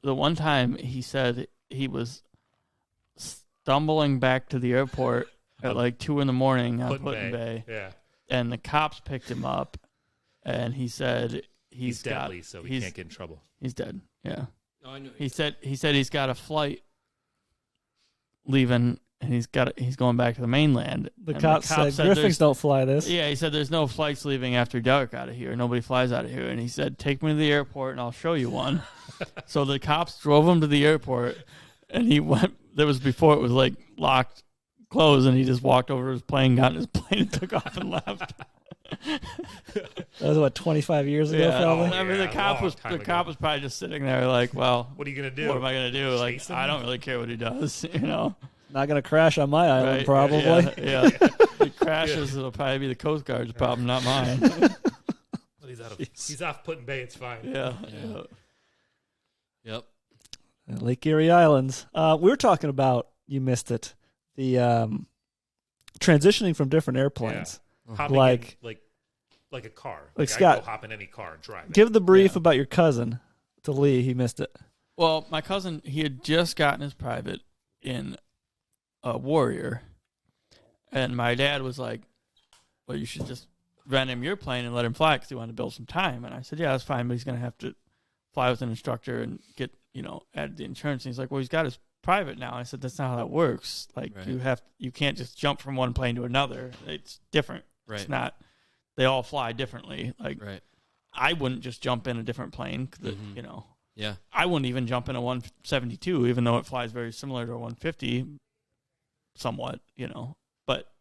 the one time he said he was stumbling back to the airport at like 2 a.m. on Put-in-Bay. Yeah. And the cops picked him up, and he said he's deadly, so he can't get in trouble. He's dead. Yeah. Oh, I know. He said he's got a flight leaving, and he's going back to the mainland. The cops said Griffins don't fly this. Yeah, he said there's no flights leaving after dark out of here. Nobody flies out of here. And he said, take me to the airport, and I'll show you one. So the cops drove him to the airport, and he went. That was before it was like locked, closed, and he just walked over to his plane, got in his plane, and took off and left. That was 25 years ago, probably. I mean, the cop was probably just sitting there, like, well, what are you gonna do? What am I gonna do? Like, I don't really care what he does, you know. Not gonna crash on my island, right? probably. Yeah. If he crashes, it'll probably be the Coast Guard's problem, not mine. Well, he's off Put-in-Bay. It's fine. Yeah. Yep. Lake Erie Islands. We were talking about, you missed it, the transitioning from different airplanes. Yeah. Like a car. Like Scott, I go hop in any car and drive it. Give the brief about your cousin to Lee. He missed it. Well, my cousin, he had just gotten his private in a Warrior, and my dad was like, well, you should just rent him your plane and let him fly because he wanted to build some time. And I said, yeah, that's fine, but he's going to have to fly with an instructor and get, add the insurance. And he's like, well, he's got his private now. I said, that's not how that works. Like, you can't just jump from one plane to another. It's different. Right. It's not. They all fly differently. Like, I wouldn't just jump in a different plane. Yeah. I wouldn't even jump in a 172, even though it flies very similar to a 150, somewhat. But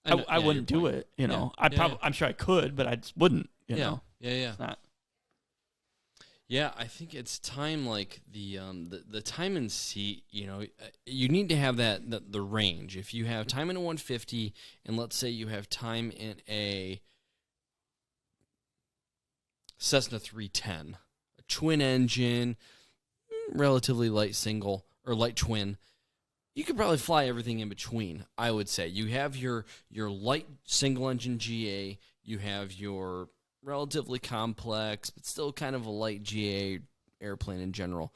I wouldn't do it. I'm sure I could, but I just wouldn't. Yeah. It's not. Yeah, I think it's time. Like the time and seat. You need to have the range. If you have time in a 150, and let's say you have time in a Cessna 310, a twin engine, relatively light single or light twin, you could probably fly everything in between. I would say you have your light single engine GA, you have your relatively complex but still kind of a light GA airplane in general.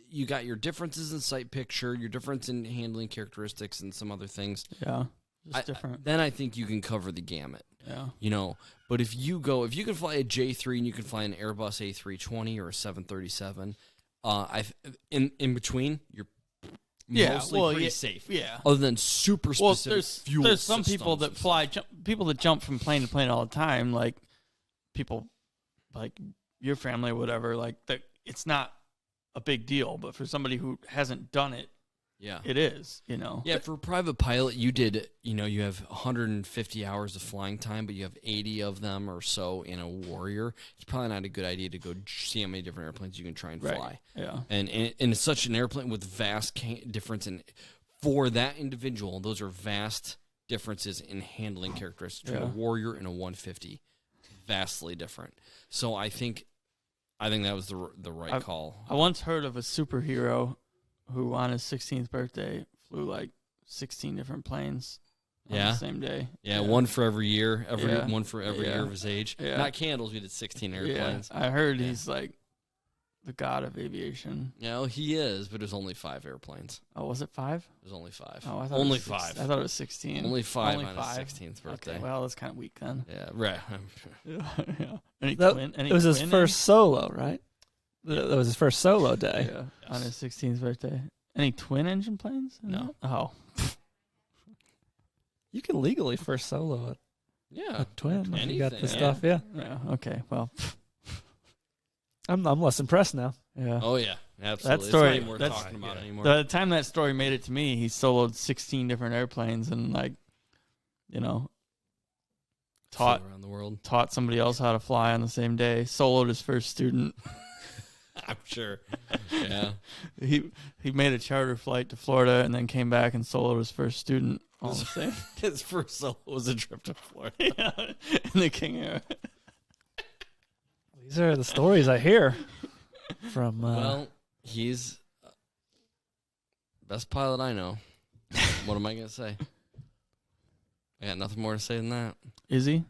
You got your differences in sight picture, your difference in handling characteristics, and some other things. Yeah, just different. Then I think you can cover the gamut. Yeah. But if you can fly a J3 and you can fly an Airbus A320 or a 737, in between, you're mostly pretty safe. Yeah. Other than super specific fuel there's some people that systems. fly, people that jump from plane to plane all the time, like people like your family or whatever, like that. It's not a big deal, but for somebody who hasn't done it, it is, Yeah, for a private pilot, you did, you have 150 hours of flying time, but you have 80 of them or so in a Warrior. It's probably not a good idea to go see how many different airplanes you can try and fly. Yeah. And it's such an airplane with vast difference for that individual, those are vast differences in handling characteristics between a Warrior and a 150. Vastly different. So I think that was the right call. I once heard of a superhero who on his 16th birthday flew like 16 different planes on the same day. Yeah, one for every year, one for every year of his age. Yeah. Not candles, we did 16 airplanes. Yeah. I heard he's like the god of aviation. Yeah, he is, but there's only 5 airplanes. Oh, was it 5? There's only 5. Oh, I thought only it was 5. I thought it was 16. Only 5 on his 16th birthday. Okay, well, that's kind of weak then. Yeah, right. Yeah. It was his first solo, right? That was his first solo day. Yeah, on his 16th birthday. Any twin engine planes? No. Oh. You can legally first solo a twin. Anything, you got the stuff, yeah. Okay, well. I'm less impressed now. Yeah. Oh, yeah. Absolutely. That story, it's not even worth talking about anymore. The time that story made it to me, he soloed 16 different airplanes and, taught around the world. Taught somebody else how to fly on the same day. Soloed his first student. I'm sure. Yeah. He made a charter flight to Florida and then came back and soloed his first student all the same. His first solo was a trip to Florida. In the King Air. These are the stories I hear from... well, he's best pilot I know. What am I going to say? I got nothing more to say than that. Is he?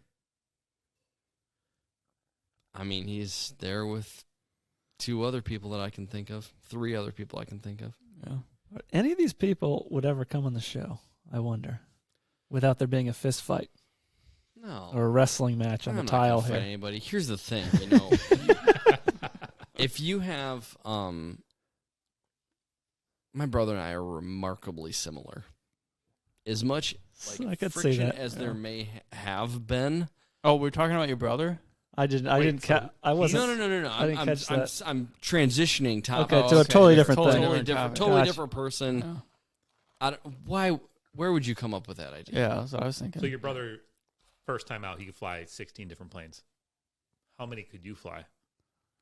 I mean, he's there with 2 other people that I can think of. 3 other people I can think of. Yeah. Any of these people would ever come on the show, I wonder, without there being a fist fight No. or a wrestling match on I'm the not tile gonna fight here. anybody. Here's the thing, if you have, my brother and I are remarkably similar. As much I could see friction that, as yeah. there may have been. Oh, we're talking about your brother? I didn't. so I wasn't. No. I didn't catch that. I'm transitioning topics. Okay, to a totally different Totally thing. different topic. Totally Gotcha. different person. Yeah. Where would you come up with that idea? Yeah, that's what I was thinking. So your brother, first time out, he could fly 16 different planes. How many could you fly?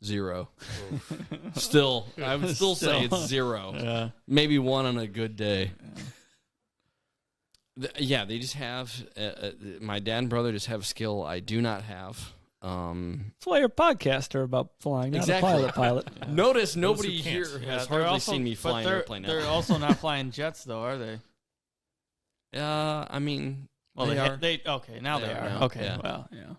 0. Oh, Still, I would still say Still. it's 0. Yeah. Maybe 1 on a good day. Yeah, they just have. My dad and brother just have skill I do not have. That's why you're a podcaster about flying, not Exactly. a pilot. Notice nobody who here can't. has they're hardly also- seen me but fly an they're- airplane. They're also not flying jets, though, are they? I mean, Well, they are. Okay, now They they are are. now, Okay, yeah. well, yeah.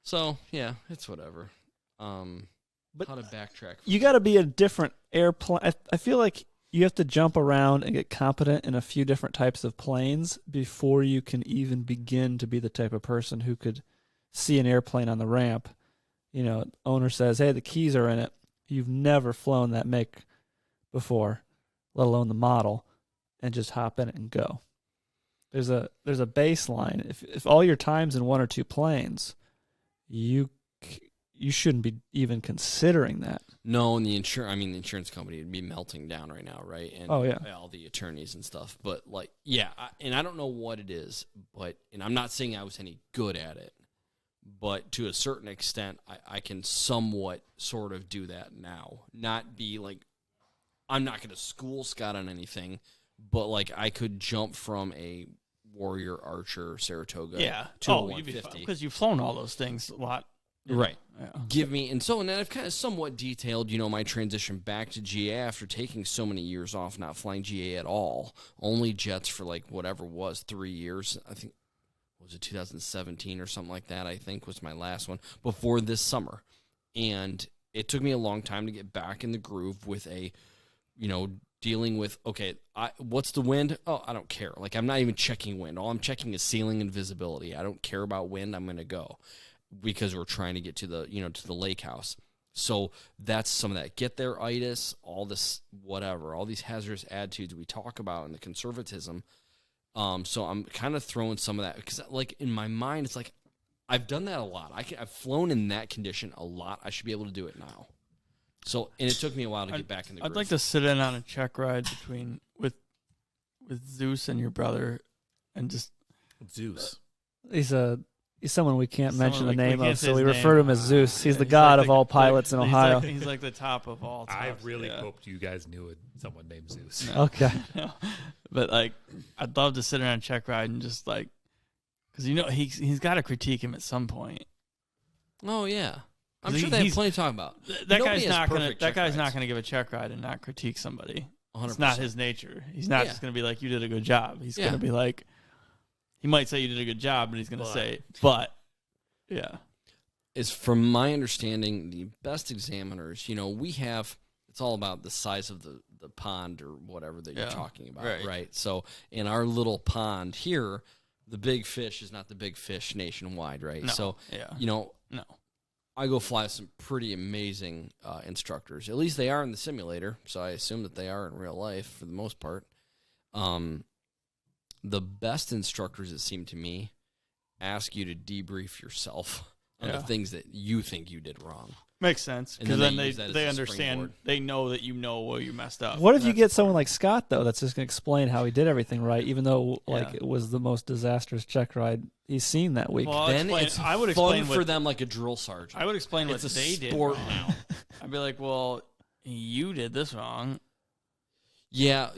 So yeah, it's whatever. But how to backtrack? You got to be a different airplane. I feel like you have to jump around and get competent in a few different types of planes before you can even begin to be the type of person who could see an airplane on the ramp. You know, owner says, "Hey, the keys are in it." You've never flown that make before, let alone the model, and just hop in it and go. There's a baseline. If all your time's in 1 or 2 planes, you shouldn't be even considering that. No, and the insurance company would be melting down right now, right? And Oh, yeah. all the attorneys and stuff. But like, yeah, and I don't know what it is, and I'm not saying I was any good at it, but to a certain extent, I can somewhat sort of do that now. Not be like, I'm not going to school Scott on anything, but like I could jump from a Warrior Archer Saratoga Yeah. to a you'd be 150. because you've flown all those things a lot. you know. Right. Yeah. And then I've kind of somewhat detailed, my transition back to GA after taking so many years off, not flying GA at all, only jets for like whatever it was, 3 years. I think, was it 2017 or something like that, I think was my last one before this summer. And it took me a long time to get back in the groove with dealing with, okay, what's the wind? Oh, I don't care. Like, I'm not even checking wind. All I'm checking is ceiling and visibility. I don't care about wind. I'm going to go because we're trying to get to the, to the lake house. So that's some of that. Get there itis, all this, whatever, all these hazardous attitudes we talk about and the conservatism. So I'm kind of throwing some of that because, like, in my mind, it's like I've done that a lot. I've flown in that condition a lot. I should be able to do it now. So, and it took me a while to get back in the groove. I'd like to sit in on a check ride with Zeus and your brother, and just Zeus. He's someone we can't Someone mention the we name can't of, say so we his refer to him name. as Zeus. He's the He's god like of all pilots in he's Ohio. He's like the top of all. I tops, really yeah. hoped you guys knew someone named Zeus. Okay. But like, I'd love to sit in on a check ride and just like, because he's got to critique him at some point. Oh yeah, I'm 'Cause sure they have he's- plenty to talk about. That Nobody guy's has not gonna. perfect That check guy's not rides. gonna give a check ride and not critique somebody. 100%. It's not his nature. He's not Yeah. just gonna be like, "You did a good job." He's Yeah. gonna be like, he might say you did a good job, but he's gonna But. say, "But, yeah, Is from my understanding, the best examiners, we have, it's all about the size of the pond or whatever that you're Yeah. talking about, Right. right? So in our little pond here, the big fish is not the big fish nationwide, right? no, So, yeah, no. no, I go fly with some pretty amazing instructors. At least they are in the simulator, so I assume that they are in real life for the most part. The best instructors, it seemed to me, ask you to debrief yourself on Yeah. the things that you think you did wrong. makes sense And because then then they use that as they a understand. springboard. They know that where you messed up. What if you That's get the someone part. like Scott, though, that's just going to explain how he did everything right, even though Yeah. it was the most disastrous check ride he's seen that week? Well, I'll Then explain- it's I would fun explain for what, them like a drill sergeant. I would explain what It's a they did sport wrong. now. I'd be like, "Well, you did this wrong." Yeah,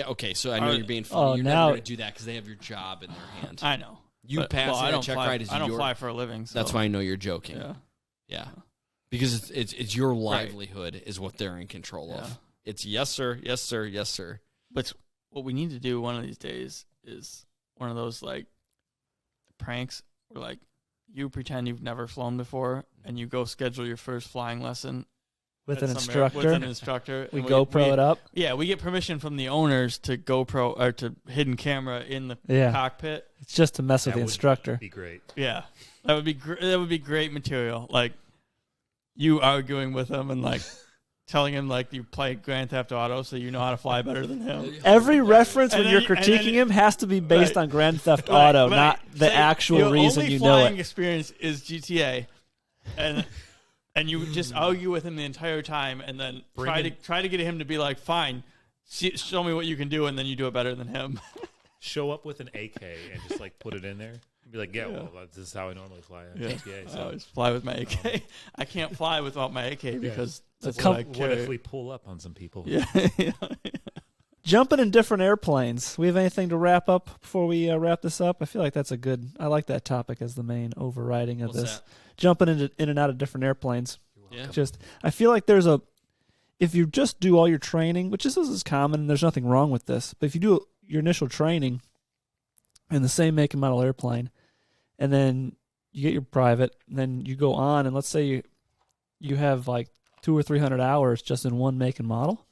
okay, so I know Or- you're being funny. Oh, You're now- never going to do that because they have your job in their hand. I know. You But- pass well, I that don't check fly, ride is I don't your... fly for a living. So. That's why I know you're joking. Yeah. Yeah. Because it's your livelihood is what they're in control Yeah. of. It's yes, sir, yes, sir, yes, sir. But what we need to do one of these days is one of those like pranks where like you pretend you've never flown before and you go schedule your first flying lesson with at an some air- with an instructor. instructor. We and GoPro it up. Yeah, we get permission from the owners to GoPro or to hidden camera in the Yeah. cockpit. It's just to mess with That the would instructor. Be great. Yeah, that would be that would be great material. Like you arguing with him and like telling him like you play Grand Theft Auto, so you know how to fly better than him. Every reference And when then you're you- and then critiquing you- him has to be based Right. on Grand Theft Right, Auto, right. not the Say actual your reason only you know flying it. experience is GTA, and you just argue with him the entire time, and then try to get him to be like, fine, show me what you can do, and then you do it better than him. Show up with an AK and just like put it in there. And be like, yeah, well, this is how I normally fly on GTA. I So always fly with my AK. I can't fly without my AK because that's com- what I what carry. if we pull up on some people? Yeah. Jumping in different airplanes. We have anything to wrap up before we wrap this up? I feel like that's I like that topic as the main overriding of What's this. that? Jumping in and out of different airplanes. Yeah. I feel like if you just do all your training, which this is common, and there's nothing wrong with this, but if you do your initial training in the same make and model airplane, and then you get your private, and then you go on, and let's say you have like 200 or 300 hours just in one make and model,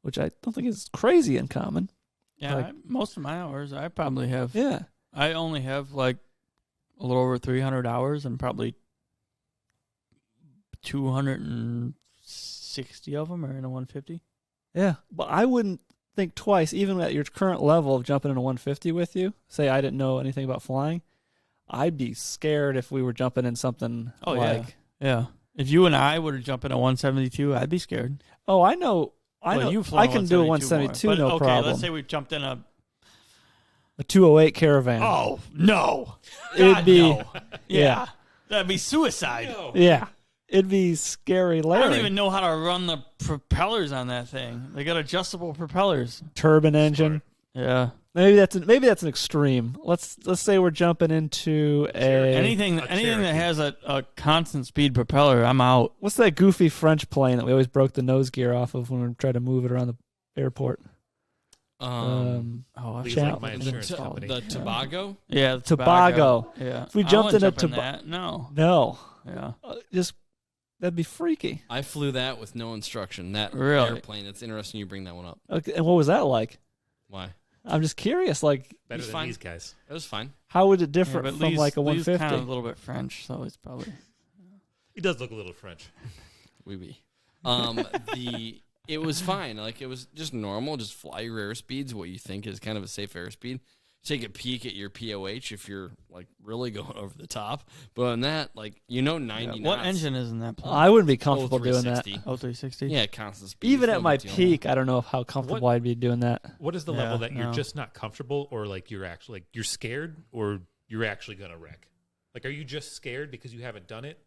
which I don't think is crazy uncommon. Yeah, Like- most of my hours, I probably have. Yeah. I only have like a little over 300 hours and probably 260 of them are in a 150. Yeah. But I wouldn't think twice, even at your current level of jumping in a 150 with you. Say I didn't know anything about flying. I'd be scared if we were jumping in something Oh, like, yeah. If you and I were to jump in a 172, I'd be scared. oh, I know. You've I flown can do a 172 172, more. no But, okay, problem. let's say we jumped in a. A 208 Caravan. Oh, no. It'd God, be, no. yeah. Yeah. That'd be suicide. Yeah. It'd be scary, I Larry. don't even know how to run the propellers on that thing. They got adjustable propellers. Turbine engine. Yeah. Maybe that's an extreme. Let's say we're jumping into Anything that Cherokee. has a constant speed propeller, I'm out. what's that goofy French plane that we always broke the nose gear off of when we tried to move it around the airport? Oh, I Please, forgot like my what it's insurance called. company. The Tobago? Yeah, the Tobago. Yeah. If we I jumped wouldn't in a jump toba- that. No. No, Yeah. just that'd be freaky. I flew that with no instruction. That Really? airplane. It's interesting you bring that one up. Okay, and what was that like? Why? I'm just curious. Like, Better He's than fine. these guys. It was fine. how would it Yeah, differ but from Lee's- like a Lee's 150? kind of a little bit French, so it's probably. He does look a little French. Oui, oui. It was fine. Like, it was just normal. Just fly your airspeeds, what you think is kind of a safe airspeed. Take a peek at your POH if you're, like, really going over the top. But on that, like, 90 What knots. engine is in that plane? I wouldn't be comfortable doing that. 360. Oh, 360? Yeah, constant speed. Even It's at no my big deal. peak, I don't know how comfortable I'd be doing that. What is the Yeah, level that you're no. just not comfortable, or like you're actually like you're scared, or you're actually gonna wreck? Like, are you just scared because you haven't done it,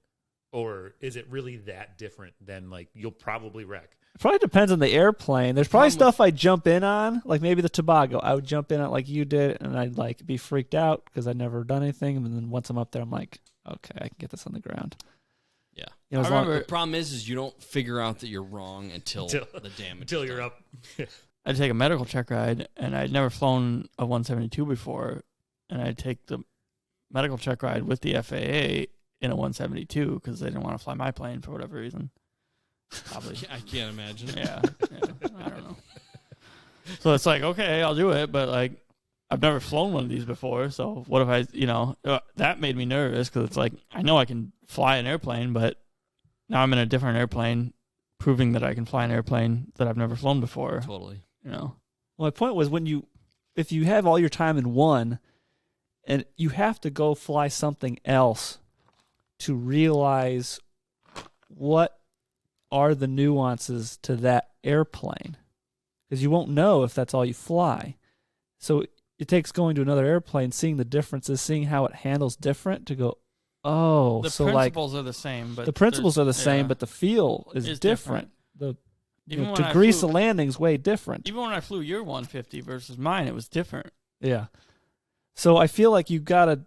or is it really that different than like you'll probably wreck? It probably depends on the airplane. There's probably Problem with- stuff I jump in on, like maybe the Tobago. I would jump in on it like you did, and I'd like be freaked out because I'd never done anything. And then once I'm up there, I'm like, okay, I can get this on the ground. Yeah. You know, as I long- remember- The problem is you don't figure out that you're wrong until the damage. Until is you're done. up. I'd take a medical check ride, and I'd never flown a 172 before, and I'd take the medical check ride with the FAA in a 172 because they didn't want to fly my plane for whatever reason. Probably. I can't imagine. Yeah, I don't know. So it's like, okay, I'll do it, but like, I've never flown one of these before, so what if that made me nervous because it's like, I know I can fly an airplane, but now I'm in a different airplane, proving that I can fly an airplane that I've never flown before, Totally. Well, my point was if you have all your time in one, and you have to go fly something else to realize what are the nuances to that airplane, because you won't know if that's all you fly. So it takes going to another airplane, seeing the differences, seeing how it handles different to go, oh, The so like principles are the same, but the principles are the there's- same, yeah, but the feel is it's different. The Even when to I grease flew- the landing's way different. Even when I flew your 150 versus mine, it was different. Yeah. So I feel like you've got to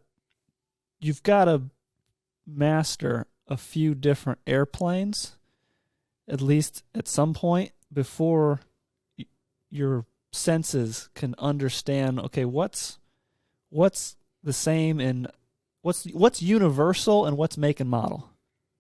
master a few different airplanes, at least at some point, before your senses can understand, okay, what's the same and what's universal and what's make and model.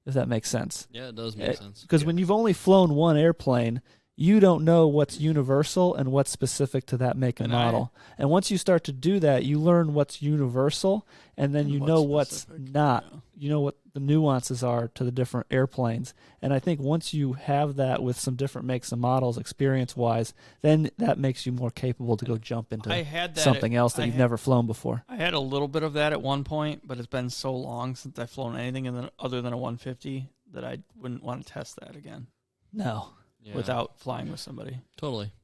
if that makes sense. Yeah, it does make sense. Because when you've only flown one airplane, you don't know what's universal and what's specific to that make and And model. And once you start to do that, you learn what's universal, and then And you what's know what's specific, not. yeah. You know what the nuances are to the different airplanes. And I think once you have that with some different makes and models, experience-wise, then that makes you more capable to go jump into I had that something else that I you've had- never flown before. I had a little bit of that at one point, but it's been so long since I've flown anything other than a 150 that I wouldn't want to test that again No. Yeah, without flying with somebody. totally.